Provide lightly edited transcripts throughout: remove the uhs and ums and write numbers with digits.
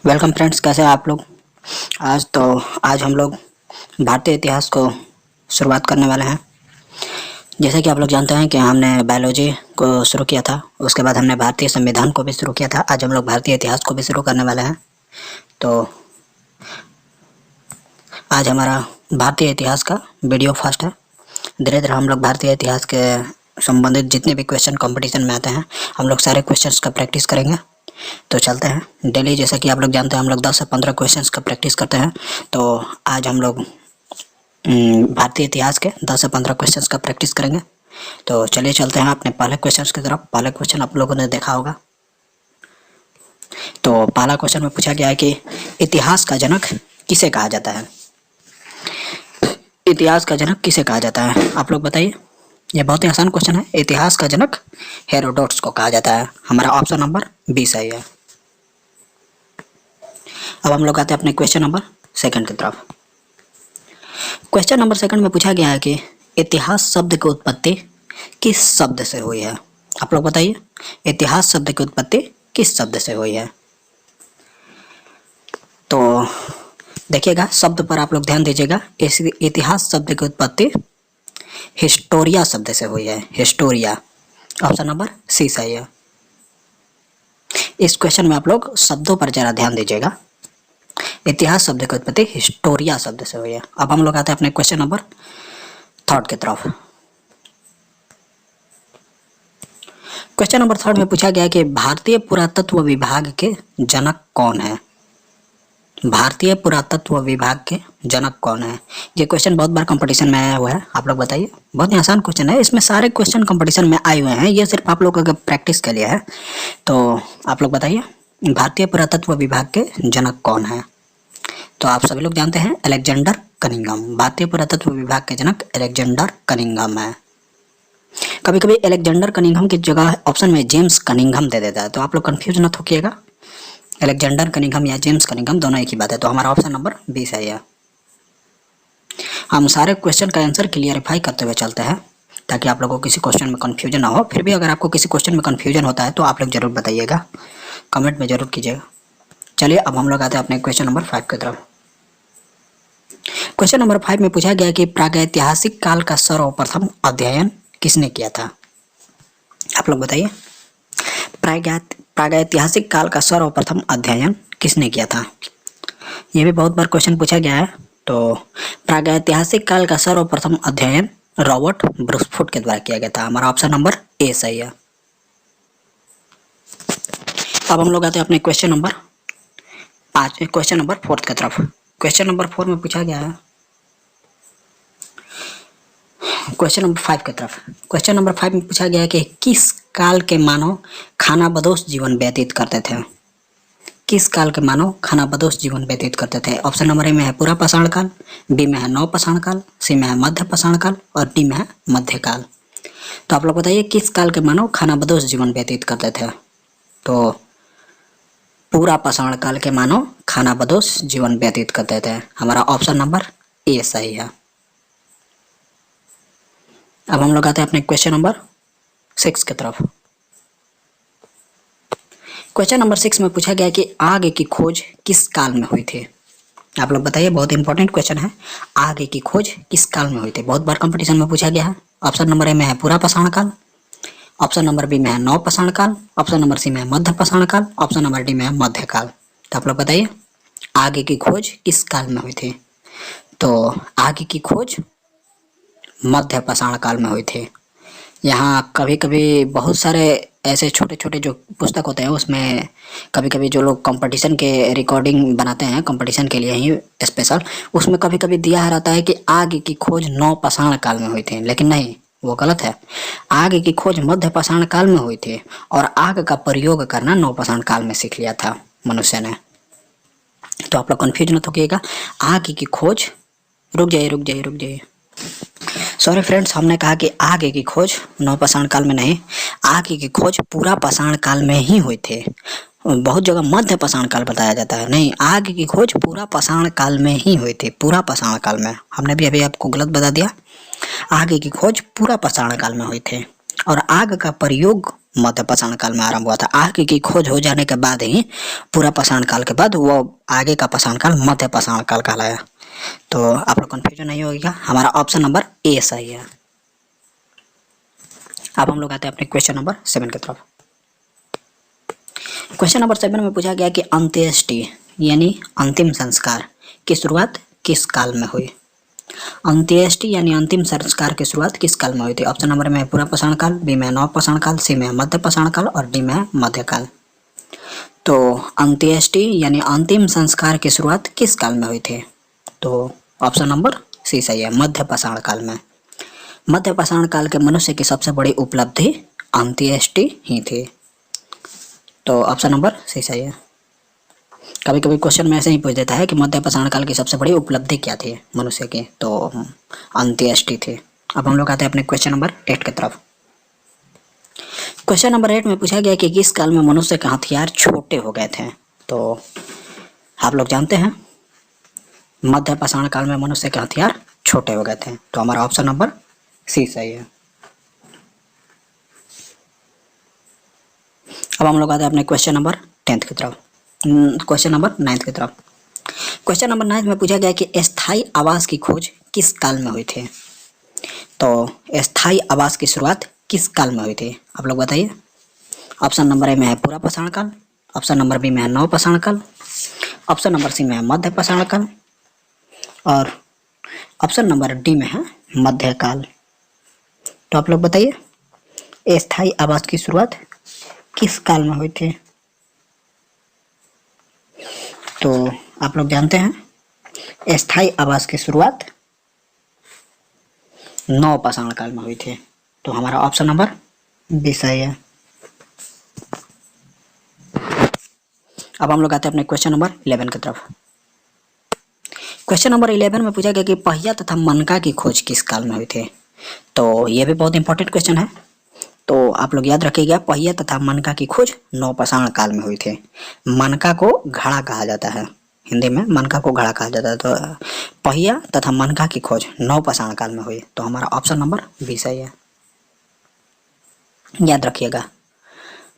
Welcome friends, कैसे हैं आप लोग। आज हम लोग भारतीय इतिहास को शुरुआत करने वाले हैं। जैसे कि आप लोग जानते हैं कि हमने बायोलॉजी को शुरू किया था, उसके बाद हमने भारतीय संविधान को भी शुरू किया था। आज हम लोग भारतीय इतिहास को भी शुरू करने वाले हैं। तो आज हमारा भारतीय इतिहास का वीडियो फर्स्ट है। धीरे धीरे हम लोग भारतीय इतिहास के संबंधित जितने भी क्वेश्चन कंपटीशन में आते हैं, हम लोग सारे क्वेश्चंस का प्रैक्टिस करेंगे। तो चलते हैं डेली, जैसा कि आप लोग जानते हैं हम लोग 10 से 15 क्वेश्चंस का प्रैक्टिस करते हैं। तो आज हम लोग भारतीय इतिहास के 10 से 15 क्वेश्चंस का प्रैक्टिस करेंगे। तो चलिए चलते हैं अपने पहले क्वेश्चंस की तरफ। पहले क्वेश्चन आप लोगों ने देखा होगा। तो पहला क्वेश्चन में पूछा गया है कि इतिहास का जनक किसे कहा जाता है। इतिहास का जनक किसे कहा जाता है, आप लोग बताइए। ये बहुत ही आसान क्वेश्चन है। इतिहास का जनक हेरोडोटस को कहा जाता है। हमारा ऑप्शन नंबर 20 सही है। अब हम लोग आते हैं अपने क्वेश्चन नंबर सेकंड की तरफ। क्वेश्चन नंबर सेकंड में पूछा गया है कि इतिहास शब्द की उत्पत्ति किस शब्द से हुई है। आप लोग बताइए, इतिहास शब्द की उत्पत्ति किस शब्द से हुई है। तो देखिएगा, शब्द पर आप लोग ध्यान दीजिएगा। इस इतिहास शब्द की उत्पत्ति हिस्टोरिया शब्द से हुई है। हिस्टोरिया, ऑप्शन नंबर सी सही है। इस क्वेश्चन में आप लोग शब्दों पर जरा ध्यान दीजिएगा। इतिहास शब्द की उत्पत्ति हिस्टोरिया शब्द से हुई है। अब हम लोग आते हैं अपने क्वेश्चन नंबर थर्ड की तरफ। क्वेश्चन नंबर थर्ड में पूछा गया कि भारतीय पुरातत्व विभाग के जनक कौन है। भारतीय पुरातत्व विभाग के जनक कौन है। ये क्वेश्चन बहुत बार कंपटीशन में आया हुआ है। आप लोग बताइए, बहुत ही आसान क्वेश्चन है। इसमें सारे क्वेश्चन कंपटीशन में आए हुए हैं। ये सिर्फ आप लोग अगर प्रैक्टिस के लिए है। तो आप लोग बताइए, भारतीय पुरातत्व विभाग के जनक कौन है। तो आप सभी लोग जानते हैं, अलेक्जेंडर कनिंघम। भारतीय पुरातत्व विभाग के जनक अलेक्जेंडर कनिंघम है। कभी कभी अलेक्जेंडर कनिंघम की जगह ऑप्शन में जेम्स कनिंघम दे देता है, तो आप लोग कंफ्यूज मत होइएगा। अलेक्जेंडर कनिंघम या जेम्स कनिंघम दोनों एक ही बात है। तो हमारा ऑप्शन नंबर 20 है। हम सारे क्वेश्चन का आंसर क्लियरिफाई करते हुए चलते हैं, ताकि आप लोगों को किसी क्वेश्चन में कंफ्यूजन ना हो। फिर भी अगर आपको किसी क्वेश्चन में कंफ्यूजन होता है तो आप लोग जरूर बताइएगा, कमेंट में जरूर कीजिएगा। चलिए अब हम लोग आते हैं अपने क्वेश्चन नंबर 5 की तरफ। क्वेश्चन नंबर 5 में पूछा गया कि प्रागैतिहासिक काल का सर्वप्रथम अध्ययन किसने किया था। आप लोग बताइए, प्रागैतिहासिक काल का सर्वप्रथम अध्ययन किसने किया था। यह भी बहुत बार क्वेश्चन पूछा गया है। तो प्रागैतिहासिक काल का सर्वप्रथम अध्ययन रॉबर्ट ब्रूसफुट के द्वारा किया गया था। हमारा ऑप्शन नंबर ए सही है। अब हम लोग आते हैं अपने क्वेश्चन नंबर 4 की तरफ। क्वेश्चन नंबर 4 में पूछा गया है, क्वेश्चन नंबर 5 की तरफ। क्वेश्चन नंबर 5 में पूछा गया है कि किस काल के मानव खानाबदोश जीवन व्यतीत करते थे। किस काल के मानव खानाबदोश जीवन व्यतीत करते थे। ऑप्शन नंबर ए में है पूरा पाषाण काल, बी में है नव पाषाण काल, सी में है मध्य पाषाण काल और डी में है मध्यकाल। तो आप लोग बताइए, किस काल के मानव खानाबदोश जीवन व्यतीत करते थे। तो पूरा पाषाण काल के मानव खानाबदोश जीवन व्यतीत करते थे। हमारा ऑप्शन नंबर ए सही है। अब हम लोग आते हैं अपने क्वेश्चन नंबर 6 की तरफ। क्वेश्चन नंबर 6 में पूछा गया कि आग की खोज किस काल में हुई थी। आप लोग बताइए, बहुत इंपॉर्टेंट क्वेश्चन है। आग की खोज किस काल में हुई थी, बहुत बार कंपटीशन में पूछा गया है। ऑप्शन नंबर ए में है पूरा पाषाण काल, ऑप्शन नंबर बी में है नव पाषाण काल, ऑप्शन नंबर सी में है मध्य पाषाण काल, ऑप्शन नंबर डी में है मध्यकाल। तो आप लोग बताइए, आग की खोज किस काल में हुई थी। तो आग की खोज मध्य पाषाण काल में हुई थी। यहाँ कभी कभी बहुत सारे ऐसे छोटे छोटे जो पुस्तक होते हैं, उसमें कभी कभी जो लोग कंपटीशन के रिकॉर्डिंग बनाते हैं कंपटीशन के लिए ही स्पेशल, उसमें कभी कभी दिया रहता है कि आग की खोज नव पाषाण काल में हुई थी, लेकिन नहीं, वो गलत है। आग की खोज मध्य पाषाण काल में हुई थी और आग का प्रयोग करना नव पाषाण काल में सीख लिया था मनुष्य ने। तो आप लोग कंफ्यूज मत होइएगा। आग की खोज, रुक जाइए सॉरी फ्रेंड्स, हमने कहा कि आग की खोज नव पाषाण काल में नहीं, आग की खोज पूरा पाषाण काल में ही हुई थी। बहुत जगह मध्य पाषाण काल बताया जाता है, नहीं, आग की खोज पूरा पाषाण काल में ही हुई थी। पूरा पाषाण काल में, हमने भी अभी आपको गलत बता दिया। आग की खोज पूरा पाषाण काल में हुई थी और आग का प्रयोग मध्य पाषाण काल में आरंभ हुआ था। आगे की खोज हो जाने के बाद ही पूरा पाषाण काल के बाद वो आगे का पाषाण काल मध्य पाषाण काल कहलाया। तो आप लोग कंफ्यूजन नहीं होगा, हमारा ऑप्शन नंबर ए सही है। अब हम लोग आते हैं अपने क्वेश्चन नंबर 7 की तरफ। क्वेश्चन नंबर 7 में पूछा गया कि अंत्येष्टि यानी अंतिम संस्कार की शुरुआत किस काल में हुई। अंत्येष्टि यानी अंतिम संस्कार की शुरुआत किस काल में हुई थी। ऑप्शन नंबर में है पूरा पाषाण काल, बी में नव पाषाण काल, सी में मध्य पाषाण काल और डी में मध्यकाल। तो अंत्येष्टि यानी अंतिम संस्कार की शुरुआत किस काल में हुई थी। तो ऑप्शन नंबर सी सही है, मध्य पाषाण काल में। मध्य पाषाण काल के मनुष्य की सबसे बड़ी उपलब्धि अंत्येष्टि ही थी। तो ऑप्शन नंबर सी सही है। कभी कभी क्वेश्चन में ऐसे ही पूछ देता है कि मध्य पाषाण काल की सबसे बड़ी उपलब्धि क्या थी मनुष्य की, तो अंत्येष्टि थी। अब हम लोग आते हैं अपने क्वेश्चन नंबर 8 की तरफ। क्वेश्चन नंबर 8 में पूछा गया कि किस काल में मनुष्य के हथियार छोटे हो गए थे। तो आप लोग जानते हैं मध्य पाषाण काल में मनुष्य के हथियार छोटे हो गए थे, तो हमारा ऑप्शन नंबर सी सही है। अब हम लोग आते हैं अपने क्वेश्चन नंबर 10 की तरफ, क्वेश्चन नंबर 9 की तरफ। क्वेश्चन नंबर 9 में पूछा गया कि स्थायी आवास की खोज किस काल में हुई थी। तो स्थायी आवास की शुरुआत किस काल में हुई थी, आप लोग बताइए। ऑप्शन नंबर ए में है पूरा पाषाण काल, ऑप्शन नंबर बी में है नव पाषाण काल, ऑप्शन नंबर सी में है मध्य पाषाण काल और ऑप्शन नंबर डी में है मध्यकाल। तो आप लोग बताइए स्थायी आवास की शुरुआत किस काल में हुई थी। तो आप लोग जानते हैं स्थायी आवास की शुरुआत नव पाषाण काल में हुई थी, तो हमारा ऑप्शन नंबर बी सही है। अब हम लोग आते हैं अपने क्वेश्चन नंबर 11 की तरफ। क्वेश्चन नंबर 11 में पूछा गया कि पहिया तथा मनका की खोज किस काल में हुई थी। तो ये भी बहुत इंपॉर्टेंट क्वेश्चन है, तो आप लोग याद रखिएगा पहिया तथा मनका की खोज नव पाषाण काल में हुई थी। मनका को घड़ा कहा जाता है, हिंदी में मनका को घड़ा कहा जाता है। तो पहिया तथा मनका की खोज नव पाषाण काल में हुई, तो हमारा ऑप्शन नंबर बी सही है। याद रखिएगा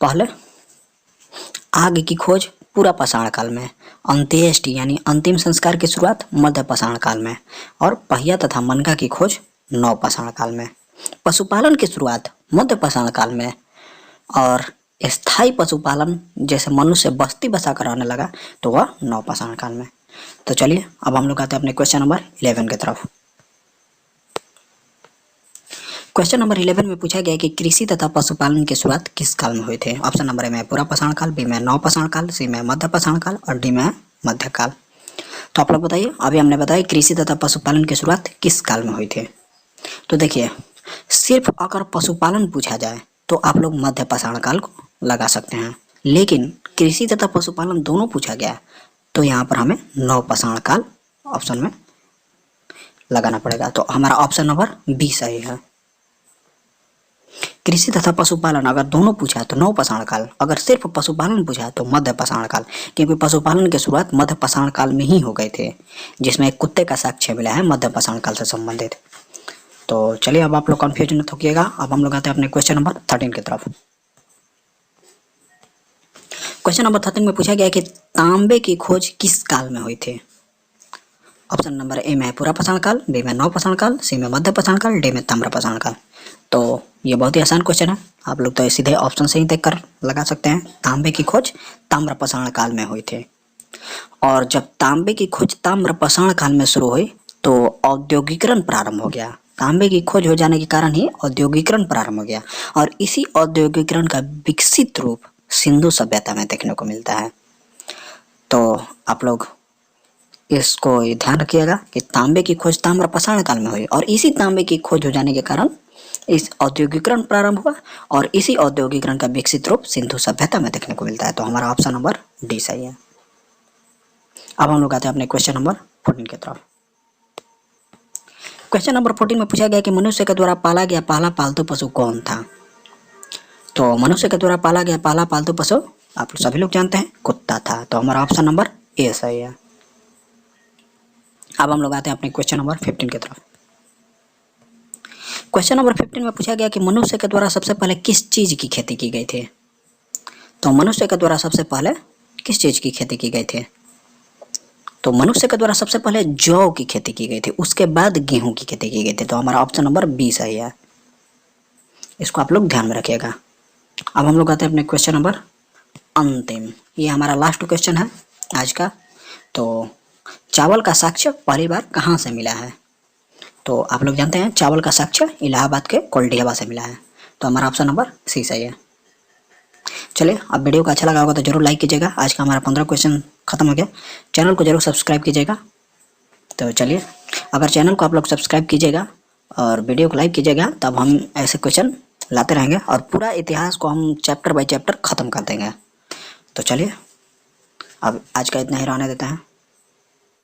पहले आग की खोज पूरा पाषाण काल में, अंत्येष्टि यानी अंतिम संस्कार की शुरुआत मध्य पाषाण काल में और पहिया तथा मनका की खोज नव पाषाण काल में। पशुपालन की शुरुआत मध्य पाषाण काल में और स्थायी पशुपालन जैसे मनुष्य बस्ती बसा कर रहने लगा तो वह नव पाषाण काल में। तो चलिए अब हम लोग आते हैं अपने क्वेश्चन नंबर 11 की तरफ। क्वेश्चन नंबर 11 में पूछा गया कि कृषि तथा पशुपालन की शुरुआत किस काल में हुई थी। ऑप्शन नंबर ए में पूरा पाषाण काल, बी में नव पाषाण काल, सी में मध्य पाषाण काल और डी में मध्यकाल। तो आप लोग बताइए, अभी हमने बताया कृषि तथा पशुपालन की शुरुआत किस काल में हुई थी। तो देखिए सिर्फ अगर पशुपालन पूछा जाए तो आप लोग मध्य पाषाण काल को लगा सकते हैं, लेकिन कृषि तथा पशुपालन दोनों पूछा गया तो यहाँ पर हमें नव पाषाण काल ऑप्शन में लगाना पड़ेगा। तो हमारा ऑप्शन नंबर बी सही है। कृषि तथा पशुपालन अगर दोनों पूछा तो नव पाषाण काल, अगर सिर्फ पशुपालन पूछा तो मध्य पाषाण काल, क्योंकि पशुपालन की शुरुआत मध्य पाषाण काल में ही हो गए थे, जिसमें एक कुत्ते का साक्ष्य मिला है मध्य पाषाण काल से संबंधित। तो चलिए अब आप लोग कंफ्यूज मत होइएगा। अब हम लोग आते हैं अपने क्वेश्चन नंबर 13 की तरफ। क्वेश्चन नंबर 13 में पूछा गया कि तांबे की खोज किस काल में हुई थी। ऑप्शन नंबर ए में पूरा पाषाण काल, बी में नव पाषाण काल, सी में मध्य पाषाण काल, डी में ताम्र पाषाण काल। तो ये बहुत ही आसान क्वेश्चन है, आप लोग तो सीधे ऑप्शन से ही देखकर लगा सकते हैं। तांबे की खोज ताम्र पाषाण काल में हुई थी और जब तांबे की खोज ताम्र पाषाण काल में शुरू हुई तो औद्योगिकरण प्रारंभ हो गया। तांबे की खोज हो जाने के कारण ही औद्योगिकरण प्रारंभ हो गया और इसी औद्योगिकरण का विकसित रूप सिंधु सभ्यता में देखने को मिलता है। तो आप लोग इसको ध्यान रखिएगा कि तांबे की खोज ताम्र पाषाण काल में हुई और इसी तांबे की खोज हो जाने के कारण इस औद्योगिकरण प्रारंभ हुआ और इसी औद्योगिकरण का विकसित रूप सिंधु सभ्यता में देखने को मिलता है। तो हमारा ऑप्शन नंबर डी सही है। अब हम लोग आते हैं अपने क्वेश्चन नंबर 14 की तरफ। क्वेश्चन नंबर 14 में पूछा गया कि मनुष्य के द्वारा पाला गया पहला पालतू पशु कौन था। तो मनुष्य के द्वारा पाला गया पहला पालतू पशु आप सभी लोग जानते हैं कुत्ता था। तो हमारा ऑप्शन नंबर ए सही है। अब हम लोग आते हैं अपने क्वेश्चन नंबर 15 की तरफ। क्वेश्चन नंबर 15 में पूछा गया कि मनुष्य के द्वारा सबसे पहले किस चीज की खेती की गई थी। तो मनुष्य के द्वारा सबसे पहले किस चीज की खेती की गई थी। तो मनुष्य के द्वारा सबसे पहले जौ की खेती की गई थी, उसके बाद गेहूं की खेती की गई थी। तो हमारा ऑप्शन नंबर बी सही है, इसको आप लोग ध्यान में रखिएगा। अब हम लोग आते हैं अपने क्वेश्चन नंबर अंतिम, ये हमारा लास्ट क्वेश्चन है आज का। तो चावल का साक्ष्य पहली बार कहाँ से मिला है। तो आप लोग जानते हैं चावल का साक्ष्य इलाहाबाद के कोल्डियाबा से मिला है। तो हमारा ऑप्शन नंबर सी सही है। चलिए, अब वीडियो को अच्छा लगा होगा तो जरूर लाइक कीजिएगा। आज का हमारा 15 क्वेश्चन खत्म हो गया। चैनल को जरूर सब्सक्राइब कीजिएगा। तो चलिए, अगर चैनल को आप लोग सब्सक्राइब कीजिएगा और वीडियो को लाइक कीजिएगा, तब हम ऐसे क्वेश्चन लाते रहेंगे और पूरा इतिहास को हम चैप्टर बाय चैप्टर ख़त्म कर देंगे। तो चलिए, अब आज का इतना ही रहने देते हैं।